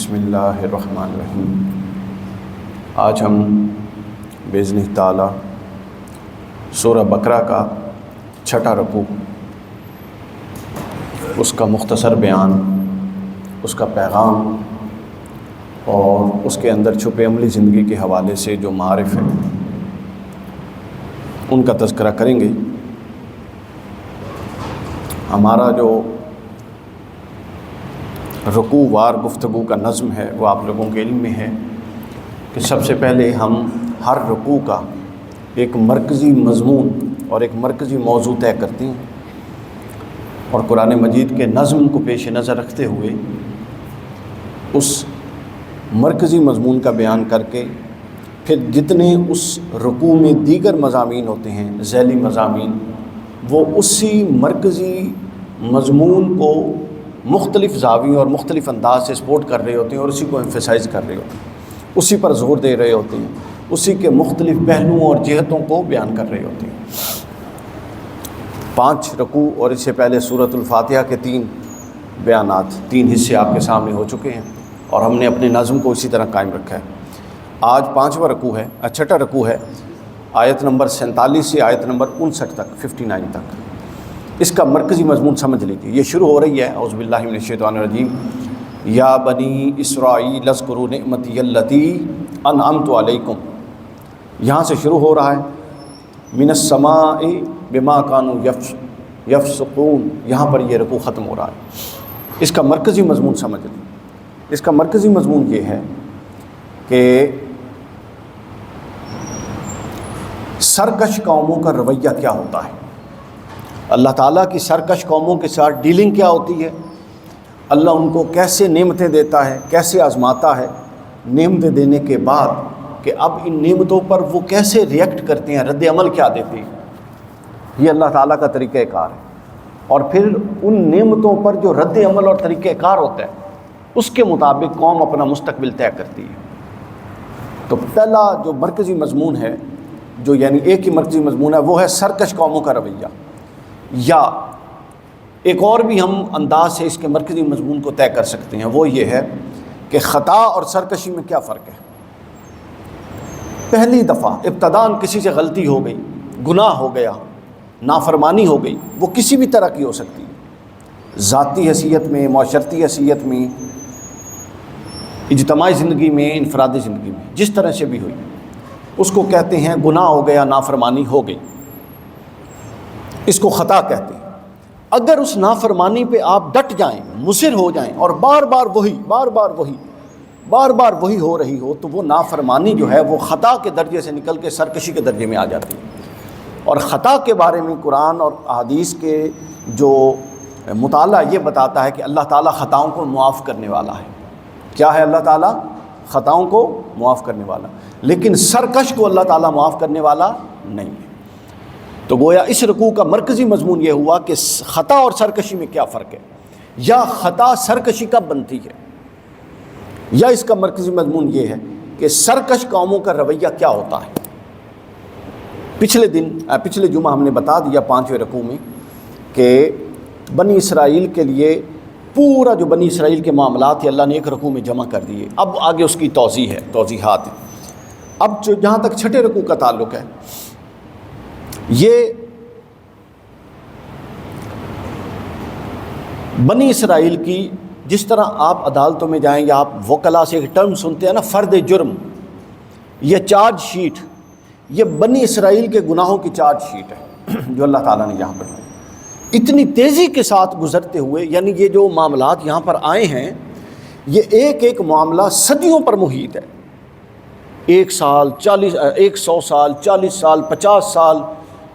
بسم اللہ الرحمن الرحیم۔ آج ہم باذن تعالی سورہ بقرہ کا چھٹا رکوع، اس کا مختصر بیان، اس کا پیغام اور اس کے اندر چھپے عملی زندگی کے حوالے سے جو معارف ہیں ان کا تذکرہ کریں گے۔ ہمارا جو رکوع وار گفتگو کا نظم ہے وہ آپ لوگوں کے علم میں ہے کہ سب سے پہلے ہم ہر رکوع کا ایک مرکزی مضمون اور ایک مرکزی موضوع طے کرتے ہیں اور قرآن مجید کے نظم کو پیش نظر رکھتے ہوئے اس مرکزی مضمون کا بیان کر کے پھر جتنے اس رکوع میں دیگر مضامین ہوتے ہیں، ذیلی مضامین، وہ اسی مرکزی مضمون کو مختلف زاویوں اور مختلف انداز سے سپورٹ کر رہے ہوتے ہیں اور اسی کو ایمفیسائز کر رہے ہوتے ہیں، اسی پر زور دے رہے ہوتے ہیں، اسی کے مختلف پہلوؤں اور جہتوں کو بیان کر رہے ہوتے ہیں۔ 5 رکوع اور اس سے پہلے سورۃ الفاتحہ کے 3 بیانات، 3 حصے آپ کے سامنے ہو چکے ہیں اور ہم نے اپنے نظم کو اسی طرح قائم رکھا ہے۔ آج 5واں رکوع ہے، چھٹا رکوع ہے، آیت نمبر 47 سے آیت نمبر 59 تک، 59 تک۔ اس کا مرکزی مضمون سمجھ لیجیے۔ یہ شروع ہو رہی ہے اعوذ باللہ من الشیطان الرجیم، یا بنی اسرائیل اذکروا نعمتی التی انعمت علیکم۔ یہاں سے شروع ہو رہا ہے، من السماء بما كانوا یفسقون، یہاں پر یہ رکوع ختم ہو رہا ہے۔ اس کا مرکزی مضمون سمجھ لیں۔ اس کا مرکزی مضمون یہ ہے کہ سرکش قوموں کا رویہ کیا ہوتا ہے، اللہ تعالیٰ کی سرکش قوموں کے ساتھ ڈیلنگ کیا ہوتی ہے، اللہ ان کو کیسے نعمتیں دیتا ہے، کیسے آزماتا ہے، نعمتیں دینے کے بعد کہ اب ان نعمتوں پر وہ کیسے ریئیکٹ کرتے ہیں، رد عمل کیا دیتے ہیں۔ یہ اللہ تعالیٰ کا طریقہ کار ہے اور پھر ان نعمتوں پر جو رد عمل اور طریقہ کار ہوتا ہے اس کے مطابق قوم اپنا مستقبل طے کرتی ہے۔ تو پہلا جو مرکزی مضمون ہے، جو یعنی ایک ہی مرکزی مضمون ہے، وہ ہے سرکش قوموں کا رویہ، یا ایک اور بھی ہم انداز سے اس کے مرکزی مضمون کو طے کر سکتے ہیں، وہ یہ ہے کہ خطا اور سرکشی میں کیا فرق ہے۔ پہلی دفعہ ابتداً کسی سے غلطی ہو گئی، گناہ ہو گیا، نافرمانی ہو گئی، وہ کسی بھی طرح کی ہو سکتی ہے، ذاتی حیثیت میں، معاشرتی حیثیت میں، اجتماعی زندگی میں، انفرادی زندگی میں، جس طرح سے بھی ہوئی، اس کو کہتے ہیں گناہ ہو گیا، نافرمانی ہو گئی، اس کو خطا کہتے ہیں۔ اگر اس نافرمانی پہ آپ ڈٹ جائیں، مصر ہو جائیں اور بار بار وہی ہو رہی ہو، تو وہ نافرمانی جو ہے وہ خطا کے درجے سے نکل کے سرکشی کے درجے میں آ جاتی ہے۔ اور خطا کے بارے میں قرآن اور احادیث کے جو مطالعہ یہ بتاتا ہے کہ اللہ تعالیٰ خطاؤں کو معاف کرنے والا ہے۔ کیا ہے؟ اللہ تعالیٰ خطاؤں کو معاف کرنے والا، لیکن سرکش کو اللہ تعالیٰ معاف کرنے والا نہیں ہے۔ تو گویا اس رکوع کا مرکزی مضمون یہ ہوا کہ خطا اور سرکشی میں کیا فرق ہے، یا خطا سرکشی کب بنتی ہے، یا اس کا مرکزی مضمون یہ ہے کہ سرکش قوموں کا رویہ کیا ہوتا ہے۔ پچھلے جمعہ ہم نے بتا دیا 5ویں رکوع میں کہ بنی اسرائیل کے لیے پورا جو بنی اسرائیل کے معاملات ہیں اللہ نے ایک رکوع میں جمع کر دیے۔ اب آگے اس کی توضیحات ہیں۔ اب جو جہاں تک چھٹے رکوع کا تعلق ہے، یہ بنی اسرائیل کی، جس طرح آپ عدالتوں میں جائیں یا آپ وکلا سے ایک ٹرم سنتے ہیں نا، فرد جرم، یہ چارج شیٹ، یہ بنی اسرائیل کے گناہوں کی چارج شیٹ ہے جو اللہ تعالیٰ نے یہاں پر اتنی تیزی کے ساتھ گزرتے ہوئے، یعنی یہ جو معاملات یہاں پر آئے ہیں، یہ ایک معاملہ صدیوں پر محیط ہے۔ 100 سال، 40 سال، 50 سال،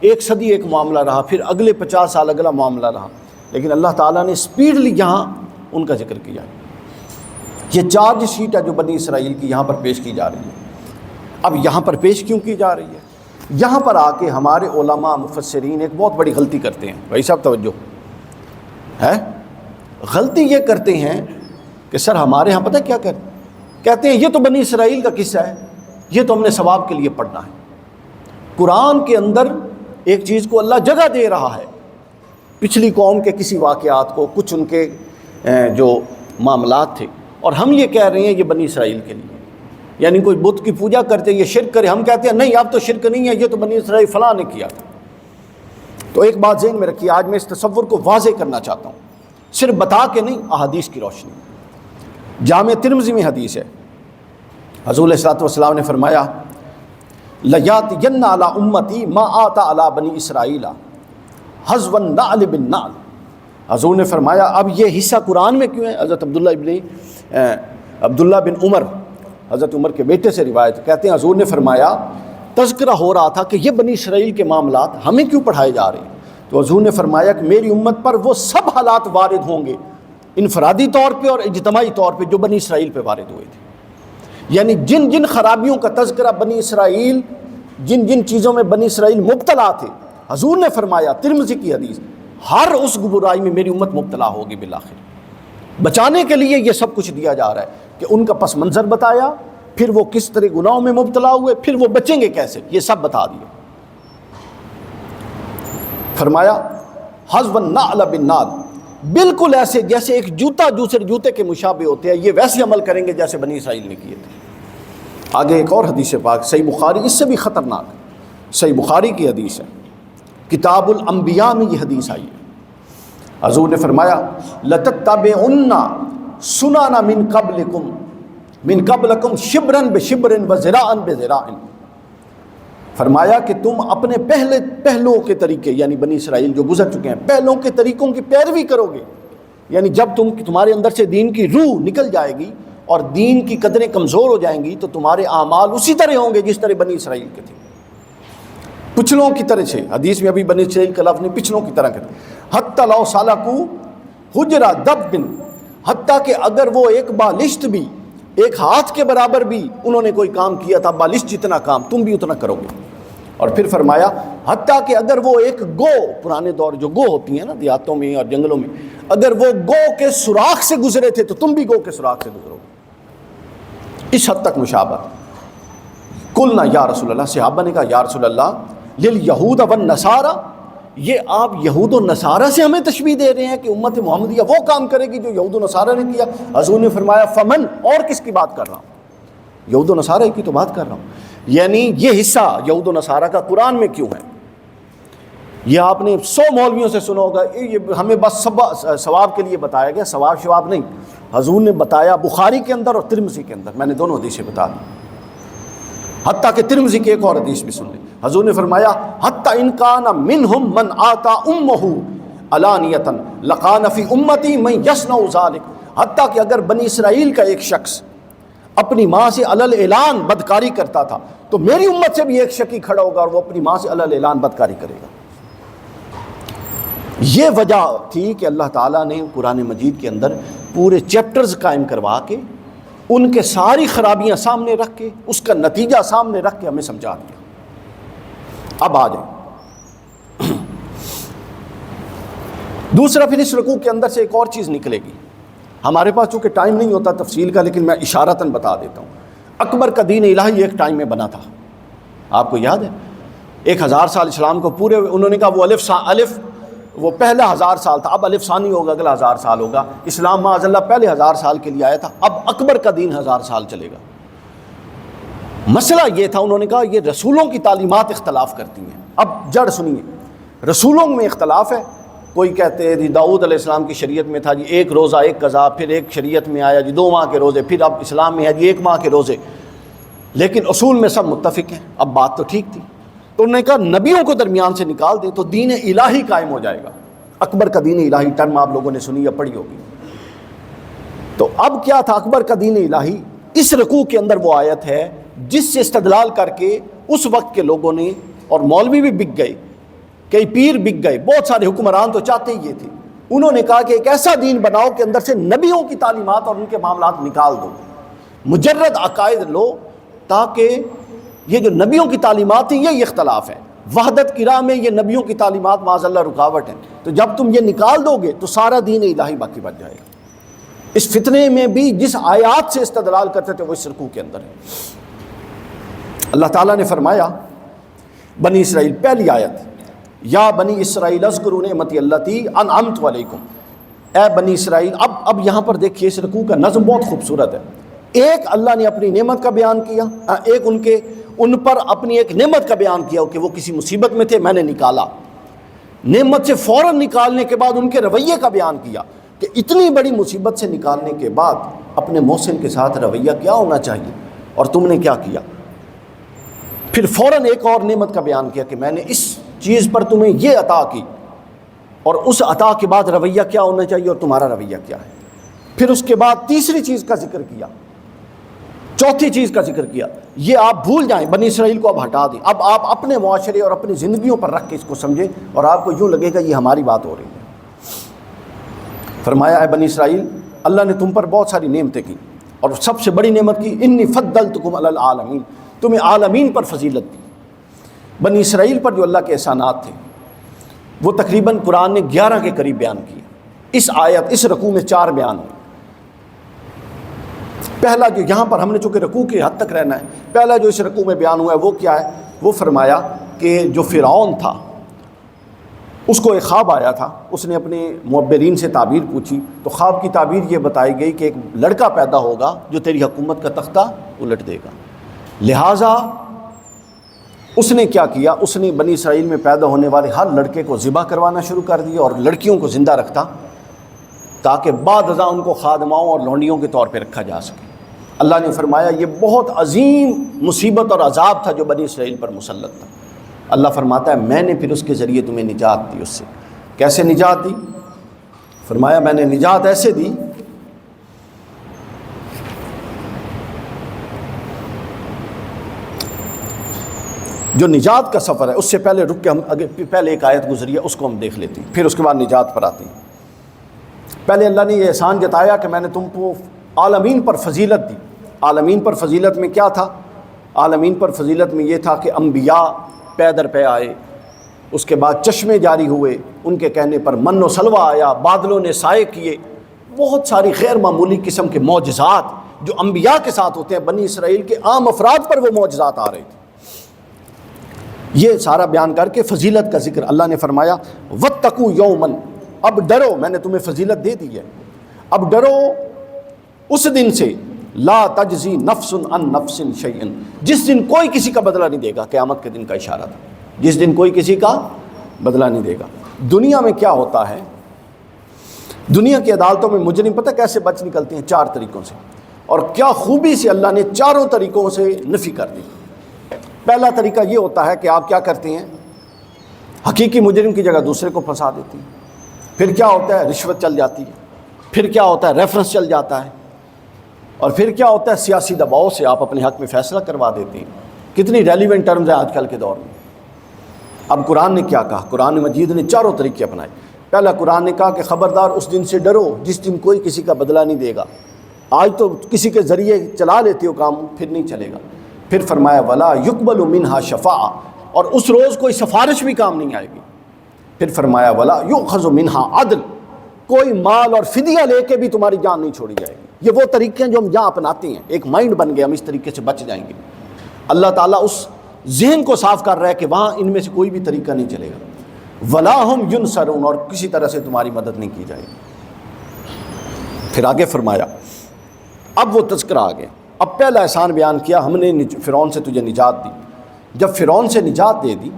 ایک صدی ایک معاملہ رہا، پھر اگلے 50 سال اگلا معاملہ رہا، لیکن اللہ تعالیٰ نے سپیڈلی یہاں ان کا ذکر کیا۔ یہ چارج شیٹ ہے جو بنی اسرائیل کی یہاں پر پیش کی جا رہی ہے۔ اب یہاں پر پیش کیوں کی جا رہی ہے؟ یہاں پر آ کے ہمارے علماء مفسرین ایک بہت بڑی غلطی کرتے ہیں۔ بھائی صاحب توجہ ہے، غلطی یہ کرتے ہیں کہ سر ہمارے ہاں پتہ کیا کہتے ہیں، یہ تو بنی اسرائیل کا قصہ ہے، یہ تو ہم نے ثواب کے لیے پڑھنا ہے۔ قرآن کے اندر ایک چیز کو اللہ جگہ دے رہا ہے، پچھلی قوم کے کسی واقعات کو، کچھ ان کے جو معاملات تھے، اور ہم یہ کہہ رہے ہیں یہ بنی اسرائیل کے لیے. یعنی کوئی بت کی پوجا کرتے یہ شرک کرے, ہم کہتے ہیں نہیں اب تو شرک نہیں ہے, یہ تو بنی اسرائیل فلاں نے کیا تھا. تو ایک بات ذہن میں رکھیے, آج میں اس تصور کو واضح کرنا چاہتا ہوں, صرف بتا کے نہیں, احادیث کی روشنی. جامع ترمذی میں حدیث ہے, حضور علیہ الصلوۃ والسلام نے فرمایا لَيَأْتِيَنَّ عَلَىٰ أُمَّتِي مَا آتَ عَلَىٰ بَنِي إِسْرَائِيلَ حَذْوَ النَّعْلِ بِالنَّعْلِ. حضور نے فرمایا اب یہ حصہ قرآن میں کیوں ہے؟ حضرت عبداللہ بن عمر, حضرت عمر کے بیٹے سے روایت, کہتے ہیں حضور نے فرمایا تذکرہ ہو رہا تھا کہ یہ بنی اسرائیل کے معاملات ہمیں کیوں پڑھائے جا رہے ہیں, تو حضور نے فرمایا کہ میری امت پر وہ سب حالات وارد ہوں گے انفرادی طور پہ اور اجتماعی طور پہ جو بنی اسرائیل پہ وارد ہوئے تھے. یعنی جن جن خرابیوں کا تذکرہ بنی اسرائیل, جن جن چیزوں میں بنی اسرائیل مبتلا تھے, حضور نے فرمایا, ترمذی کی حدیث, ہر اس برائی میں میری امت مبتلا ہوگی بالآخر. بچانے کے لیے یہ سب کچھ دیا جا رہا ہے کہ ان کا پس منظر بتایا, پھر وہ کس طرح گناہوں میں مبتلا ہوئے, پھر وہ بچیں گے کیسے, یہ سب بتا دیا. فرمایا حذو النعل بالنعل, بالکل ایسے جیسے ایک جوتا دوسرے جوتے کے مشابہ ہوتے ہیں, یہ ویسے عمل کریں گے جیسے بنی اسرائیل نے کیے تھے. آگے ایک اور حدیث پاک صحیح بخاری, اس سے بھی خطرناک, صحیح بخاری کی حدیث ہے, کتاب الانبیاء میں یہ حدیث آئی ہے. حضور نے فرمایا لَتَتَّبِعُنَّ سُنَنَ مِن قَبْلَكُمْ شِبْرًا بِشِبْرٍ وَذِرَاعًا بِذِرَاعٍ. فرمایا کہ تم اپنے پہلوں کے طریقے, یعنی بنی اسرائیل جو گزر چکے ہیں, پہلوں کے طریقوں کی پیروی کرو گے. یعنی جب تمہارے اندر سے دین کی روح نکل جائے گی اور دین کی قدریں کمزور ہو جائیں گی تو تمہارے اعمال اسی طرح ہوں گے جس طرح بنی اسرائیل کے تھے, پچھلوں کی طرح سے. حدیث میں ابھی بنی اسرائیل کا لفظ نہیں, پچھلوں کی طرح کے تھے. حتی لو سالکو حجر دب, حتیٰ کہ اگر وہ ایک بالشت بھی, ایک ہاتھ کے برابر بھی انہوں نے کوئی کام کیا تھا, بالشت جتنا کام تم بھی اتنا کرو گے. اور پھر فرمایا حتیٰ کہ اگر وہ ایک گو, پرانے دور جو گو ہوتی ہیں نا دیہاتوں میں اور جنگلوں میں, اگر وہ گو کے سوراخ سے گزرے تھے تو تم بھی گو کے سوراخ سے گزرو گے. اس حد تک مشابہت. قلنا یا رسول اللہ, صحابہ نے کہا یا رسول اللہ للیہود والنصارى, یہ آپ یہود و نصارہ سے ہمیں تشبیہ دے رہے ہیں کہ امت محمدیہ وہ کام کرے گی جو یہود و نصارہ نے کیا. حضور نے فرمایا فمن, اور کس کی بات کر رہا ہوں, یہود و نصارہ کی تو بات کر رہا ہوں. یعنی یہ حصہ یہود و نصارہ کا قرآن میں کیوں ہے؟ یہ آپ نے 100 مولویوں سے سنا ہوگا, یہ ہمیں بس ثواب کے لیے بتایا گیا, ثواب شواب نہیں. حضور نے بتایا بخاری کے اندر اور ترمذی کے اندر, میں نے دونوں حدیثیں بتا دی. حتیٰ کہ ترمذی کی ایک اور حدیث بھی سن لیں. حضور نے فرمایا حتیٰ ان کان منہم من آتا امہ علانیۃ لکان فی امتی من یصنع ذلک. حتیٰ کہ اگر بنی اسرائیل کا ایک شخص اپنی ماں سے علل اعلان بدکاری کرتا تھا تو میری امت سے بھی ایک شخص کھڑا ہوگا اور وہ اپنی ماں سے علل اعلان بدکاری کرے گا. یہ وجہ تھی کہ اللہ تعالیٰ نے قرآن مجید کے اندر پورے چیپٹرز قائم کروا کے ان کے ساری خرابیاں سامنے رکھ کے اس کا نتیجہ سامنے رکھ کے ہمیں سمجھا دیا. اب آ جائیں دوسرا, پھر اس رکوع کے اندر سے ایک اور چیز نکلے گی. ہمارے پاس چونکہ ٹائم نہیں ہوتا تفصیل کا, لیکن میں اشارتاً بتا دیتا ہوں. اکبر کا دین الہی ایک ٹائم میں بنا تھا, آپ کو یاد ہے, 1000 سال اسلام کو پورے, انہوں نے کہا وہ الف وہ پہلا 1000 سال تھا, اب الف ثانی ہوگا, اگلا 1000 سال ہوگا. اسلام معاذ اللہ پہلے 1000 سال کے لیے آیا تھا, اب اکبر کا دین 1000 سال چلے گا. مسئلہ یہ تھا, انہوں نے کہا یہ رسولوں کی تعلیمات اختلاف کرتی ہیں. اب جڑ سنیے, رسولوں میں اختلاف ہے. کوئی کہتے ہیں جی داؤد علیہ السلام کی شریعت میں تھا جی 1 روزہ 1 قضا, پھر ایک شریعت میں آیا جی 2 ماہ کے روزے, پھر اب اسلام میں ہے جی 1 ماہ کے روزے, لیکن اصول میں سب متفق ہیں. اب بات تو ٹھیک تھی, تو انہوں نے کہا نبیوں کو درمیان سے نکال دیں تو دین الہی قائم ہو جائے گا. اکبر کا دین الہی ٹرم آپ لوگوں نے سنی یا پڑھی ہوگی. تو اب کیا تھا اکبر کا دین الہی؟ اس رکوع کے اندر وہ آیت ہے جس سے استدلال کر کے اس وقت کے لوگوں نے, اور مولوی بھی بک گئے, کئی پیر بک گئے, بہت سارے حکمران تو چاہتے ہی یہ تھے. انہوں نے کہا کہ ایک ایسا دین بناؤ کہ اندر سے نبیوں کی تعلیمات اور ان کے معاملات نکال دو, مجرد عقائد لو, تاکہ یہ جو نبیوں کی تعلیمات ہیں یہ اختلاف ہے. وحدت کی راہ میں یہ نبیوں کی تعلیمات معاذ اللہ رکاوٹ ہیں. تو جب تم یہ نکال دو گے تو سارا دین الہی باقی بچ جائے گا. اس فتنے میں بھی جس آیات سے استدلال کرتے تھے وہ اس رکوع کے اندر ہے. اللہ تعالیٰ نے فرمایا بنی اسرائیل, پہلی آیت, یا بنی اسرائیل اذکروا نعمتی اللتی انعمت علیکم, اے بنی اسرائیل. اب یہاں پر دیکھیے اس رکوع کا نظم بہت خوبصورت ہے. ایک اللہ نے اپنی نعمت کا بیان کیا، ایک ان پر اپنی ایک نعمت کا بیان کیا کہ وہ کسی مصیبت میں تھے، میں نے نکالا. نعمت سے فوراً نکالنے کے بعد ان کے رویے کا بیان کیا کہ اتنی بڑی مصیبت سے نکالنے کے بعد اپنے محسن کے ساتھ رویہ کیا ہونا چاہیے اور تم نے کیا کیا. پھر فوراً ایک اور نعمت کا بیان کیا کہ میں نے اس چیز پر تمہیں یہ عطا کی، اور اس عطا کے بعد رویہ کیا ہونا چاہیے اور تمہارا رویہ کیا ہے. پھر اس کے بعد تیسری چیز کا ذکر کیا، چوتھی چیز کا ذکر کیا. یہ آپ بھول جائیں، بنی اسرائیل کو اب ہٹا دیں. اب آپ اپنے معاشرے اور اپنی زندگیوں پر رکھ کے اس کو سمجھیں اور آپ کو یوں لگے گا یہ ہماری بات ہو رہی ہے. فرمایا اے بنی اسرائیل، اللہ نے تم پر بہت ساری نعمتیں کی اور سب سے بڑی نعمت کی انی فضلتکم علی العالمین، تمہیں عالمین پر فضیلت دی. بنی اسرائیل پر جو اللہ کے احسانات تھے وہ تقریباً قرآن نے 11 کے قریب بیان کیے. اس آیت اس رکوع میں 4 بیان ہیں. پہلا جو یہاں پر ہم نے چونکہ رکوع کی حد تک رہنا ہے، پہلا جو اس رکوع میں بیان ہوا ہے وہ کیا ہے؟ وہ فرمایا کہ جو فرعون تھا اس کو ایک خواب آیا تھا، اس نے اپنے معبرین سے تعبیر پوچھی تو خواب کی تعبیر یہ بتائی گئی کہ ایک لڑکا پیدا ہوگا جو تیری حکومت کا تختہ الٹ دے گا. لہٰذا اس نے کیا کیا؟ اس نے بنی اسرائیل میں پیدا ہونے والے ہر لڑکے کو ذبح کروانا شروع کر دیا اور لڑکیوں کو زندہ رکھتا تاکہ بعد ازاں ان کو خادماؤں اور لونڈیوں کے طور پہ رکھا جا سکے. اللہ نے فرمایا یہ بہت عظیم مصیبت اور عذاب تھا جو بنی اسرائیل پر مسلط تھا. اللہ فرماتا ہے میں نے پھر اس کے ذریعے تمہیں نجات دی. اس سے کیسے نجات دی؟ فرمایا میں نے نجات ایسے دی جو نجات کا سفر ہے. اس سے پہلے رک کے ہم پہلے ایک آیت گزری ہے اس کو ہم دیکھ لیتے ہیں، پھر اس کے بعد نجات پر آتے ہیں. پہلے اللہ نے یہ احسان جتایا کہ میں نے تم کو عالمین پر فضیلت دی. عالمین پر فضیلت میں کیا تھا؟ عالمین پر فضیلت میں یہ تھا کہ انبیاء پے در پے آئے، اس کے بعد چشمے جاری ہوئے، ان کے کہنے پر من و سلوہ آیا، بادلوں نے سائے کیے. بہت ساری غیر معمولی قسم کے معجزات جو انبیاء کے ساتھ ہوتے ہیں، بنی اسرائیل کے عام افراد پر وہ معجزات آ رہے تھے. یہ سارا بیان کر کے فضیلت کا ذکر اللہ نے فرمایا واتقوا یوما، اب ڈرو، میں نے تمہیں فضیلت دے دی ہے، اب ڈرو اس دن سے لا تجزی نفس عن نفس شیئا، جس دن کوئی کسی کا بدلہ نہیں دے گا. قیامت کے دن کا اشارہ تھا، جس دن کوئی کسی کا بدلہ نہیں دے گا. دنیا میں کیا ہوتا ہے؟ دنیا کی عدالتوں میں مجرم پتہ کیسے بچ نکلتے ہیں؟ 4 طریقوں سے، اور کیا خوبی سے اللہ نے چاروں طریقوں سے نفی کر دی. پہلا طریقہ یہ ہوتا ہے کہ آپ کیا کرتے ہیں؟ حقیقی مجرم کی جگہ دوسرے کو پھنسا دیتے ہیں. پھر کیا ہوتا ہے؟ رشوت چل جاتی ہے. پھر کیا ہوتا ہے؟ ریفرنس چل جاتا ہے. اور پھر کیا ہوتا ہے؟ سیاسی دباؤ سے آپ اپنے حق میں فیصلہ کروا دیتے ہیں. کتنی ریلیونٹ ٹرمز ہیں آج کل کے دور میں. اب قرآن نے کیا کہا؟ قرآن مجید نے چاروں طریقے اپنائے. پہلا قرآن نے کہا کہ خبردار اس دن سے ڈرو جس دن کوئی کسی کا بدلہ نہیں دے گا. آج تو کسی کے ذریعے چلا لیتے ہو کام، پھر نہیں چلے گا. پھر فرمایا ولا یقبل منہا شفاعہ، اور اس روز کوئی سفارش بھی کام نہیں آئے گی. پھر فرمایا ولا یؤخذ منہا عدل، کوئی مال اور فدیہ لے کے بھی تمہاری جان نہیں چھوڑی جائے گی. یہ وہ طریقے ہیں جو ہم یہاں اپناتے ہیں. ایک مائنڈ بن گیا، ہم اس طریقے سے بچ جائیں گے. اللہ تعالیٰ اس ذہن کو صاف کر رہا ہے کہ وہاں ان میں سے کوئی بھی طریقہ نہیں چلے گا. ولا ہم ینصرون، اور کسی طرح سے تمہاری مدد نہیں کی جائے گی. پھر آگے فرمایا اب وہ تذکرہ آ گیا. اب پہلا احسان بیان کیا ہم نے فرعون سے تجھے نجات دی. جب فرعون سے نجات دے دی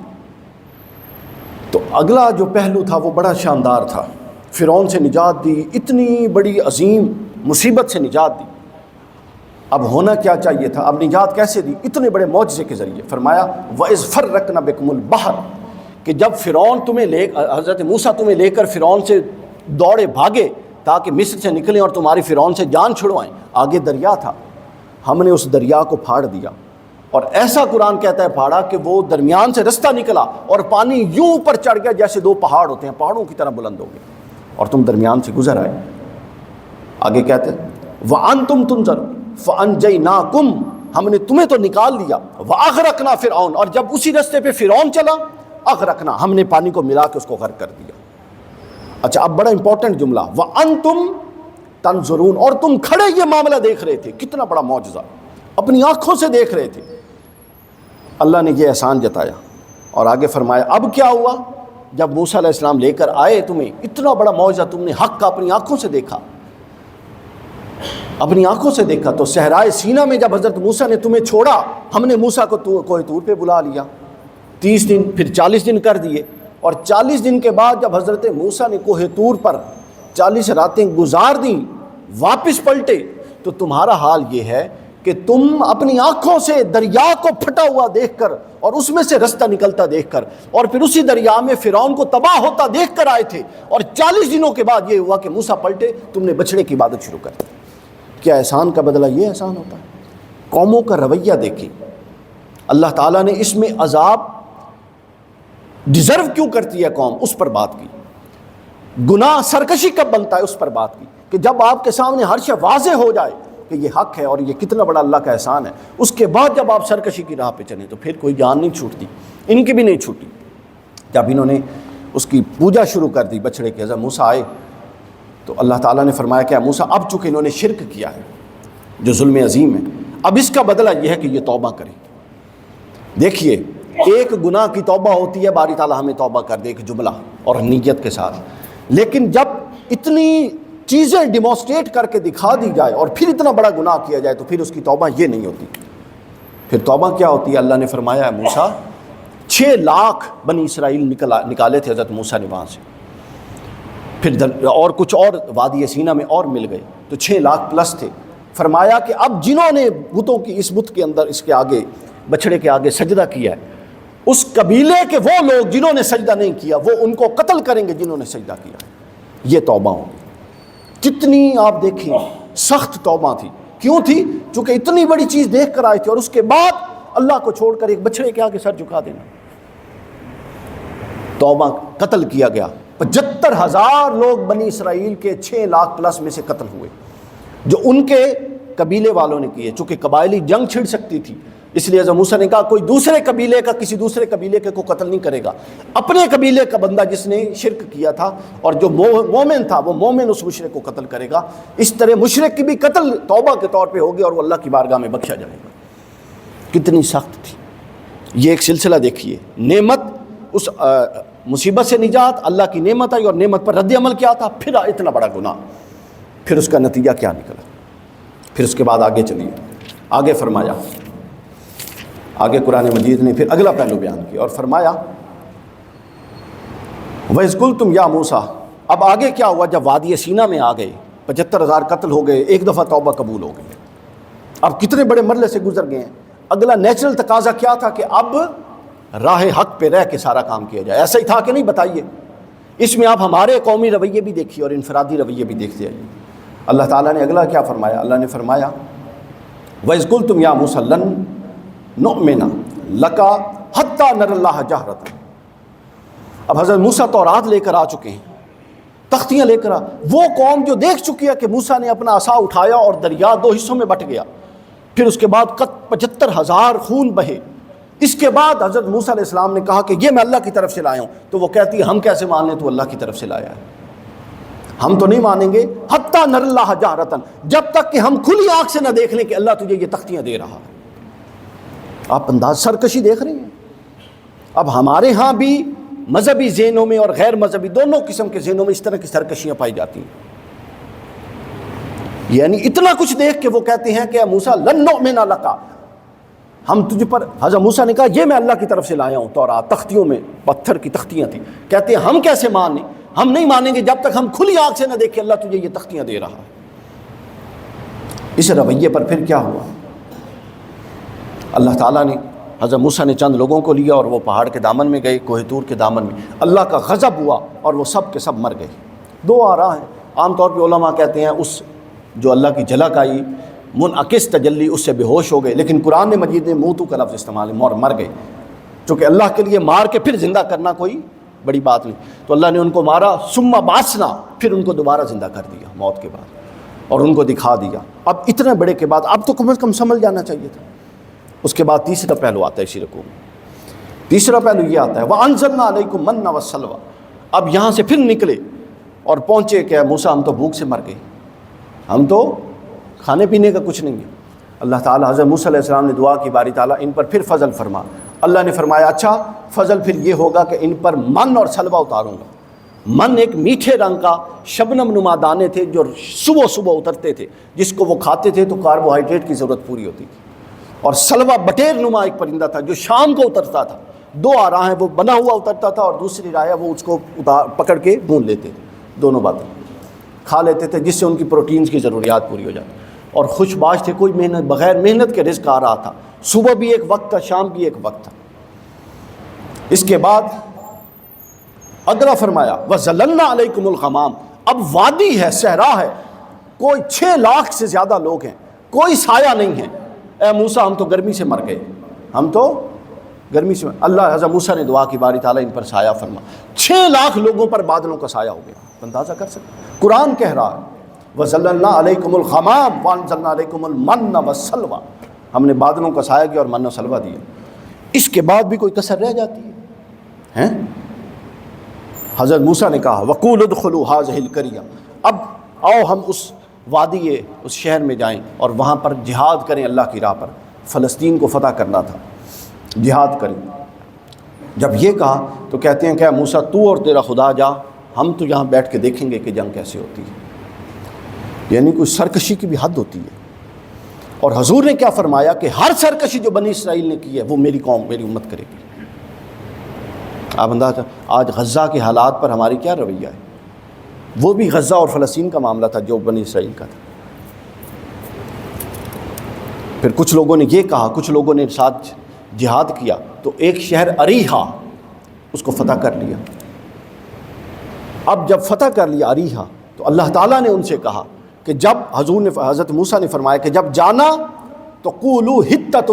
تو اگلا جو پہلو تھا وہ بڑا شاندار تھا. فرعون سے نجات دی، اتنی بڑی عظیم مصیبت سے نجات دی. اب ہونا کیا چاہیے تھا؟ اب نجات کیسے دی؟ اتنے بڑے معجزے کے ذریعے. فرمایا وَإِذْ فَرَّقْنَا بِكُمُ الْبَحْرَ، کہ جب فرعون حضرت موسیٰ تمہیں لے کر فرعون سے دوڑے بھاگے تاکہ مصر سے نکلیں اور تمہاری فرعون سے جان چھڑوائیں. آگے دریا تھا، ہم نے اس دریا کو پھاڑ دیا، اور ایسا قرآن کہتا ہے پھاڑا کہ وہ درمیان سے رستہ نکلا اور پانی یوں اوپر چڑھ گیا جیسے 2 پہاڑ ہوتے ہیں، پہاڑوں کی طرح بلند ہو گئے اور تم درمیان سے گزر آئے. آگے کہتے ہیں وَأَنْتُمْ تُنْظَرُونَ فَأَنْجَيْنَاكُمْ، ہم نے تمہیں تو نکال دیا. وَأَغْرَقْنَا فِرْعَوْنَ، اور جب اسی رستے پہ فرعون چلا، اغرقنا، ہم نے پانی کو ملا کے اس کو غرق کر دیا. اچھا اب بڑا امپورٹنٹ جملہ وَأَنْتُمْ تنظرون، اور تم کھڑے یہ معاملہ دیکھ رہے تھے. کتنا بڑا معجزہ، اپنی آنکھوں سے دیکھ رہے تھے. اللہ نے یہ احسان جتایا اور آگے فرمایا اب کیا ہوا؟ جب موسیٰ علیہ السلام لے کر آئے تمہیں، اتنا بڑا معجزہ تم نے حق کا اپنی آنکھوں سے دیکھا، اپنی آنکھوں سے دیکھا، تو صحرائے سینا میں جب حضرت موسیٰ نے تمہیں چھوڑا، ہم نے موسیٰ کو کوہ طور پہ بلا لیا، 30 دن پھر 40 دن کر دیے، اور 40 دن کے بعد جب حضرت موسیٰ نے کوہ طور پر 40 راتیں گزار دیں، واپس پلٹے، تو تمہارا حال یہ ہے کہ تم اپنی آنکھوں سے دریا کو پھٹا ہوا دیکھ کر اور اس میں سے رستہ نکلتا دیکھ کر، اور پھر اسی دریا میں فرعون کو تباہ ہوتا دیکھ کر آئے تھے، اور 40 دنوں کے بعد یہ ہوا کہ موسیٰ پلٹے، تم نے بچڑے کی عبادت شروع کر دی۔ کیا احسان کا بدلہ یہ احسان ہوتا ہے؟ قوموں کا رویہ دیکھیں، اللہ تعالیٰ نے اس میں عذاب ڈیزرو کیوں کرتی ہے قوم، اس پر بات کی۔ گناہ سرکشی کب بنتا ہے، اس پر بات کی، کہ جب آپ کے سامنے ہر شے واضح ہو جائے کہ یہ حق ہے اور یہ کتنا بڑا اللہ کا احسان ہے، اس کے بعد جب آپ سرکشی کی راہ پہ چلیں تو پھر کوئی جان نہیں چھوٹتی، ان کی بھی نہیں چھوٹی۔ جب انہوں نے اس کی پوجا شروع کر دی بچڑے کے، حضرت موسیٰ آئے تو اللہ تعالیٰ نے فرمایا کہ موسیٰ اب چونکہ انہوں نے شرک کیا ہے جو ظلم عظیم ہے، اب اس کا بدلہ یہ ہے کہ یہ توبہ کریں۔ دیکھیے، ایک گناہ کی توبہ ہوتی ہے، باری تعالیٰ ہمیں توبہ کر دے، ایک جملہ اور نیت کے ساتھ، لیکن جب اتنی چیزیں ڈیمونسٹریٹ کر کے دکھا دی جائے اور پھر اتنا بڑا گناہ کیا جائے تو پھر اس کی توبہ یہ نہیں ہوتی۔ پھر توبہ کیا ہوتی ہے؟ اللہ نے فرمایا موسیٰ 6 لاکھ بنی اسرائیل نکالے تھے حضرت موسیٰ نے وہاں سے، پھر اور کچھ اور وادی سینا میں اور مل گئے، تو 6 لاکھ پلس تھے۔ فرمایا کہ اب جنہوں نے بتوں کی، اس بت کے اندر، اس کے آگے، بچڑے کے آگے سجدہ کیا ہے، اس قبیلے کے وہ لوگ جنہوں نے سجدہ نہیں کیا وہ ان کو قتل کریں گے جنہوں نے سجدہ کیا۔ یہ توبہ ہوگی۔ کتنی آپ دیکھیں سخت توبہ تھی، کیوں تھی؟ چونکہ اتنی بڑی چیز دیکھ کر آئے تھے، اور اس کے بعد اللہ کو چھوڑ کر ایک بچڑے کے آگے سر جھکا دینا۔ توبہ، قتل کیا گیا، 75,000 لوگ بنی اسرائیل کے 6 لاکھ پلس میں سے قتل ہوئے، جو ان کے قبیلے والوں نے کیے۔ چونکہ قبائلی جنگ چھڑ سکتی تھی، اس لیے حضرت موسیٰ نے کہا کوئی دوسرے قبیلے کا کسی دوسرے قبیلے کے کو قتل نہیں کرے گا، اپنے قبیلے کا بندہ جس نے شرک کیا تھا اور جو مومن تھا وہ مومن اس مشرک کو قتل کرے گا۔ اس طرح مشرک کی بھی قتل توبہ کے طور پہ ہوگی اور وہ اللہ کی بارگاہ میں بخشا جائے گا۔ کتنی سخت تھی یہ ایک سلسلہ۔ دیکھیے، نعمت، اس مصیبت سے نجات، اللہ کی نعمت آئی اور نعمت پر رد عمل کیا تھا، پھر اتنا بڑا گناہ، پھر اس کا نتیجہ کیا نکلا۔ پھر اس کے بعد آگے چلیے، آگے فرمایا، آگے قرآن مجید نے پھر اگلا پہلو بیان کیا اور فرمایا وَإِذْ قُلْتُمْ يَا مُوسَىٰ۔ اب آگے کیا ہوا؟ جب وادی سینا میں آ گئے، 75,000 قتل ہو گئے، ایک دفعہ توبہ قبول ہو گئی، اب کتنے بڑے مرحلے سے گزر گئے ہیں۔ اگلا نیچرل تقاضا کیا تھا کہ اب راہ حق پہ رہ کے سارا کام کیا جائے۔ ایسا ہی تھا کہ نہیں؟ بتائیے۔ اس میں آپ ہمارے قومی رویے بھی دیکھیے اور انفرادی رویے بھی دیکھتے آئیے۔ اللہ تعالیٰ نے اگلا کیا فرمایا؟ اللہ نے فرمایا وَإِذْ قُلْتُمْ يَا مُوسَىٰ لَن نُؤْمِنَ لَكَ حَتَّىٰ نَرَى اللَّهَ جَهْرَةً۔ اب حضرت موسیٰ تورات لے کر آ چکے ہیں، تختیاں لے کر وہ قوم جو دیکھ چکی ہے کہ موسیٰ نے اپنا عصا اٹھایا اور دریا 2 حصوں میں بٹ گیا، پھر اس کے بعد 75,000 خون بہے۔ اس کے بعد حضرت موسیٰ علیہ السلام نے کہا کہ یہ میں اللہ کی طرف سے لایا ہوں، تو وہ کہتی ہے ہم کیسے مان لیں تو اللہ کی طرف سے لایا ہے، ہم تو نہیں مانیں گے حتیٰ نر اللہ جہرتن، جب تک کہ ہم کھلی آنکھ سے نہ دیکھ لیں کہ اللہ تجھے یہ تختیاں دے رہا ہے۔ آپ انداز سرکشی دیکھ رہے ہیں۔ اب ہمارے ہاں بھی مذہبی ذہنوں میں اور غیر مذہبی دونوں قسم کے ذہنوں میں اس طرح کی سرکشیاں پائی جاتی ہیں، یعنی اتنا کچھ دیکھ کے وہ کہتے ہیں کہ اے موسیٰ لن نؤمن لک، ہم تجھ پر، حضرت موسیٰ نے کہا یہ میں اللہ کی طرف سے لایا ہوں تورات، تختیوں میں پتھر کی تختیاں تھیں، کہتے ہیں ہم کیسے مانیں، ہم نہیں مانیں گے جب تک ہم کھلی آنکھ سے نہ دیکھیں اللہ تجھے یہ تختیاں دے رہا ہے۔ اس رویے پر پھر کیا ہوا؟ اللہ تعالیٰ نے، حضرت موسیٰ نے چند لوگوں کو لیا اور وہ پہاڑ کے دامن میں گئے، کوہ طور کے دامن میں، اللہ کا غضب ہوا اور وہ سب کے سب مر گئے۔ 2 آراء ہیں، عام طور پہ علماء کہتے ہیں اس جو اللہ کی جھلک آئی، منعکس تجلی، اس سے بے ہوش ہو گئے، لیکن قرآن مجید نے موتو کا لفظ استعمال ہے، مر گئے، چونکہ اللہ کے لیے مار کے پھر زندہ کرنا کوئی بڑی بات نہیں، تو اللہ نے ان کو مارا، ثم بعثنا، پھر ان کو دوبارہ زندہ کر دیا موت کے بعد اور ان کو دکھا دیا۔ اب اتنے بڑے کے بعد اب تو کم از کم سمجھ جانا چاہیے تھا۔ اس کے بعد تیسرا پہلو آتا ہے اسی رکوع میں، تیسرا پہلو یہ آتا ہے وَأَنزَلْنَا عَلَيْكُمْ مَنَّ وَالسَّلْوَىٰ۔ اب یہاں سے پھر نکلے اور پہنچے کہ موسیٰ ہم تو بھوک سے مر گئے، ہم تو کھانے پینے کا کچھ نہیں ہے۔ اللہ تعالیٰ، حضرت موسیٰ علیہ السلام نے دعا کی، باری تعالیٰ ان پر پھر فضل فرما، اللہ نے فرمایا اچھا فضل پھر یہ ہوگا کہ ان پر من اور سلوہ اتاروں گا۔ من ایک میٹھے رنگ کا شبنم نما دانے تھے جو صبح صبح اترتے تھے، جس کو وہ کھاتے تھے تو کاربوہائیڈریٹ کی ضرورت پوری ہوتی تھی۔ اور سلوہ بٹیر نما ایک پرندہ تھا جو شام کو اترتا تھا، دو راہیں وہ بنا ہوا اترتا تھا اور دوسری راہ وہ اس کو پکڑ کے بھون لیتے تھے، دونوں باتیں کھا لیتے تھے جس سے ان کی پروٹینز کی ضروریات پوری ہو جاتی۔ اور خوش باش تھے، کوئی محنت بغیر محنت کے رزق آ رہا تھا، صبح بھی ایک وقت تھا، شام بھی ایک وقت تھا۔ اس کے بعد اگلا فرمایا وَظَلَّلْنَا عَلَيْكُمُ الْغَمَامَ، اب وادی ہے، صحرا ہے، کوئی 6 لاکھ سے زیادہ لوگ ہیں، کوئی سایہ نہیں ہے۔ اے موسیٰ ہم تو گرمی سے مر گئے، ہم تو گرمی سے اللہ حضرت موسیٰ نے دعا کی باری تعالیٰ ان پر سایہ فرما، 6 لاکھ لوگوں پر بادلوں کا سایہ ہو گیا۔ اندازہ کر سکتے، قرآن کہہ رہا ہے وَظَلَّلْنَا عَلَيْكُمُ الْغَمَامَ وَأَنزَلْنَا عَلَيْكُمُ الْمَنَّ وَالسَّلْوَىٰ، ہم نے بادلوں کا سایہ کیا اور من و سلوہ دیا۔ اس کے بعد بھی کوئی کسر رہ جاتی ہے؟ حضرت موسیٰ نے کہا وَقُولُ ادْخُلُوا هَٰذِهِ الْقَرْيَةَ، اب آؤ ہم اس وادی اس شہر میں جائیں اور وہاں پر جہاد کریں، اللہ کی راہ پر، فلسطین کو فتح کرنا تھا، جہاد کریں۔ جب یہ کہا تو کہتے ہیں کہ موسیٰ تو اور تیرا خدا جا، ہم تو یہاں بیٹھ کے دیکھیں گے کہ جنگ کیسے ہوتی ہے۔ یعنی کوئی سرکشی کی بھی حد ہوتی ہے۔ اور حضور نے کیا فرمایا کہ ہر سرکشی جو بنی اسرائیل نے کی ہے وہ میری قوم، میری امت کرے گی۔ آپ اندازہ آج غزہ کے حالات پر ہماری کیا رویہ ہے؟ وہ بھی غزہ اور فلسطین کا معاملہ تھا جو بنی اسرائیل کا تھا۔ پھر کچھ لوگوں نے یہ کہا، کچھ لوگوں نے ساتھ جہاد کیا تو ایک شہر اریحا اس کو فتح کر لیا۔ اب جب فتح کر لیا اریحا تو اللہ تعالیٰ نے ان سے کہا کہ جب حضرت موسیٰ نے فرمایا کہ جب جانا تو قولوا حطۃ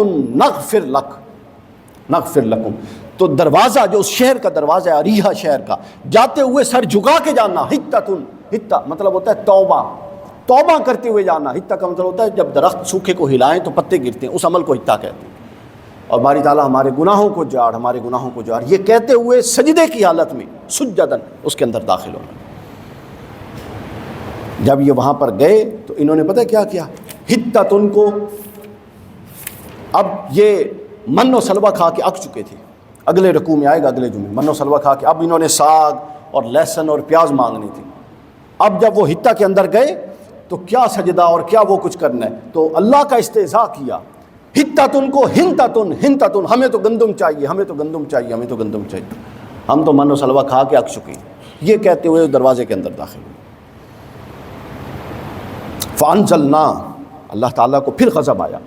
نغفر لکم، تو دروازہ جو اس شہر کا دروازہ ہے اریحا شہر کا، جاتے ہوئے سر جھکا کے جانا۔ حطہ مطلب ہوتا ہے توبہ کرتے ہوئے جانا۔ حطہ کا مطلب ہوتا ہے جب درخت سوکھے کو ہلائیں تو پتے گرتے ہیں، اس عمل کو حطہ کہتے ہیں۔ اور باری تعالیٰ ہمارے گناہوں کو جاڑ، ہمارے گناہوں کو جاڑ، یہ کہتے ہوئے سجدے کی حالت میں سجدن اس کے اندر داخل ہونا۔ جب یہ وہاں پر گئے تو انہوں نے پتہ کیا کیا، حطت ان کو، اب یہ من و سلوہ کھا کے اک چکے تھے، اگلے رکوع میں آئے گا، اگلے جمعے، من و سلوہ کھا کے اب انہوں نے ساگ اور لہسن اور پیاز مانگنی تھی۔ اب جب وہ حطہ کے اندر گئے تو کیا سجدہ اور کیا وہ کچھ کرنا ہے، تو اللہ کا استہزاء کیا۔ حطت ان کو ہنتتن، ہمیں تو گندم چاہیے، ہمیں تو گندم چاہیے، ہمیں تو گندم چاہیے، ہم تو من و سلوہ کھا کے اک چکے ہیں، یہ کہتے ہوئے دروازے کے اندر داخل ہوئے۔ فانزلنا، اللہ تعالیٰ کو پھر غضب آیا،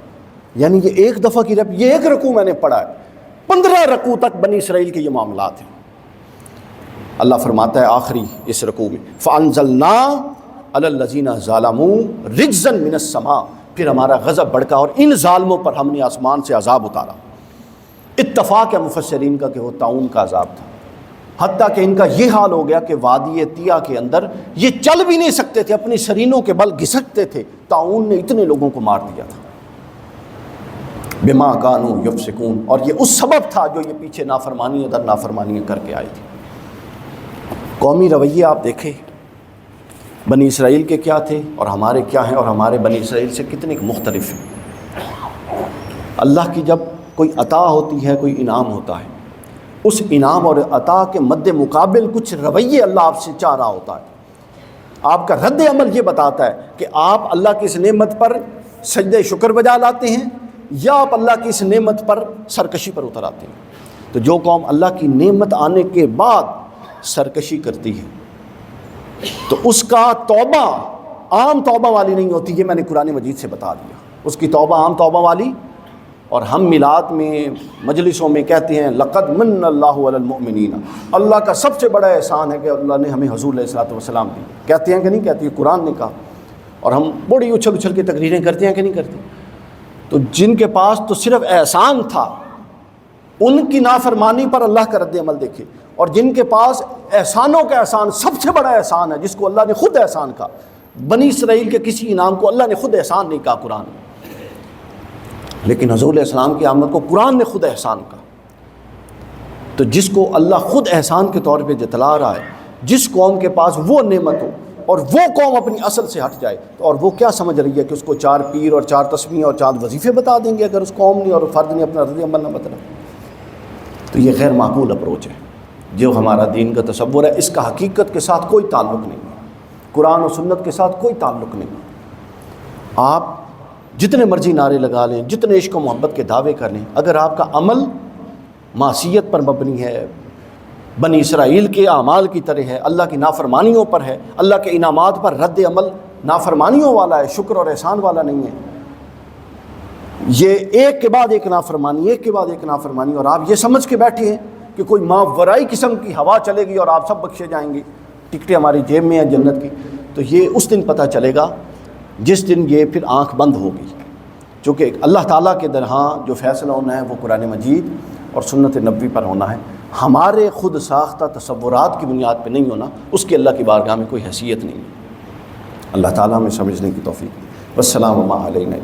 یعنی یہ ایک دفعہ کی رب، یہ ایک رکوع میں نے پڑھا ہے، 15 رکوع تک بنی اسرائیل کے یہ معاملات ہیں۔ اللہ فرماتا ہے آخری اس رکوع میں فانزلنا علی الذین ظلموا رجزا من السماء، پھر ہمارا غضب بڑھکا اور ان ظالموں پر ہم نے آسمان سے عذاب اتارا۔ اتفاق ہے مفسرین کا کہ وہ طاعون کا عذاب تھا، حتیٰ کہ ان کا یہ حال ہو گیا کہ وادی طیہ کے اندر یہ چل بھی نہیں سکتے تھے، اپنی سرینوں کے بل گھسٹتے تھے۔ طاعون نے اتنے لوگوں کو مار دیا تھا، بما کانوا یفسقون، اور یہ اس سبب تھا جو یہ پیچھے نافرمانی در نافرمانیاں کر کے آئے تھے۔ قومی رویے آپ دیکھیں بنی اسرائیل کے کیا تھے اور ہمارے کیا ہیں، اور ہمارے بنی اسرائیل سے کتنے مختلف ہیں۔ اللہ کی جب کوئی عطا ہوتی ہے، کوئی انعام ہوتا ہے، اس انعام اور عطا کے مد مقابل کچھ رویے اللہ آپ سے چاہ رہا ہوتا ہے۔ آپ کا رد عمل یہ بتاتا ہے کہ آپ اللہ کی اس نعمت پر سجدہ شکر بجا لاتے ہیں یا آپ اللہ کی اس نعمت پر سرکشی پر اتر آتے ہیں۔ تو جو قوم اللہ کی نعمت آنے کے بعد سرکشی کرتی ہے تو اس کا توبہ عام توبہ والی نہیں ہوتی، یہ میں نے قرآن مجید سے بتا دیا۔ اس کی توبہ عام توبہ والی، اور ہم میلاد میں مجلسوں میں کہتے ہیں لقد من اللہ علی المؤمنین، اللہ کا سب سے بڑا احسان ہے کہ اللہ نے ہمیں حضور علیہ الصلوۃ والسلام دی، کہتے ہیں کہ نہیں کہتے؟ قرآن نے کہا، اور ہم بڑی اچھل اچھل کے تقریریں کرتے ہیں کہ نہیں کرتے؟ تو جن کے پاس تو صرف احسان تھا ان کی نافرمانی پر اللہ کا رد عمل دیکھے، اور جن کے پاس احسانوں کا احسان سب سے بڑا احسان ہے جس کو اللہ نے خود احسان کہا، بنی اسرائیل کے کسی انعام کو اللہ نے خود احسان نہیں کہا قرآن میں، لیکن حضور علیہ السلام کی آمد کو قرآن نے خود احسان کہا۔ تو جس کو اللہ خود احسان کے طور پہ جتلا رہا ہے، جس قوم کے پاس وہ نعمت ہو اور وہ قوم اپنی اصل سے ہٹ جائے، اور وہ کیا سمجھ رہی ہے کہ اس کو 4 پیر اور 4 تسبیح اور 4 وظیفے بتا دیں گے اگر اس قوم نے اور فرد نے اپنا رد عمل نہ بدلا؟ تو یہ غیر معقول اپروچ ہے جو ہمارا دین کا تصور ہے، اس کا حقیقت کے ساتھ کوئی تعلق نہیں ہے، قرآن و سنت کے ساتھ کوئی تعلق نہیں ہے۔ آپ جتنے مرضی نعرے لگا لیں، جتنے عشق و محبت کے دعوے کر لیں، اگر آپ کا عمل معصیت پر مبنی ہے، بنی اسرائیل کے اعمال کی طرح ہے، اللہ کی نافرمانیوں پر ہے، اللہ کے انعامات پر رد عمل نافرمانیوں والا ہے، شکر اور احسان والا نہیں ہے، یہ ایک کے بعد ایک نافرمانی، ایک کے بعد ایک نافرمانی، اور آپ یہ سمجھ کے بیٹھے ہیں کہ کوئی ماورائی قسم کی ہوا چلے گی اور آپ سب بخشے جائیں گی، ٹکٹیں ہماری جیب میں ہیں جنت کی، تو یہ اس دن پتہ چلے گا جس دن یہ پھر آنکھ بند ہوگی، چونکہ اللہ تعالیٰ کے درہاں جو فیصلہ ہونا ہے وہ قرآن مجید اور سنت نبوی پر ہونا ہے، ہمارے خود ساختہ تصورات کی بنیاد پہ نہیں ہونا، اس کی اللہ کی بارگاہ میں کوئی حیثیت نہیں ہے۔ اللہ تعالیٰ ہمیں سمجھنے کی توفیق۔ والسلام علینا۔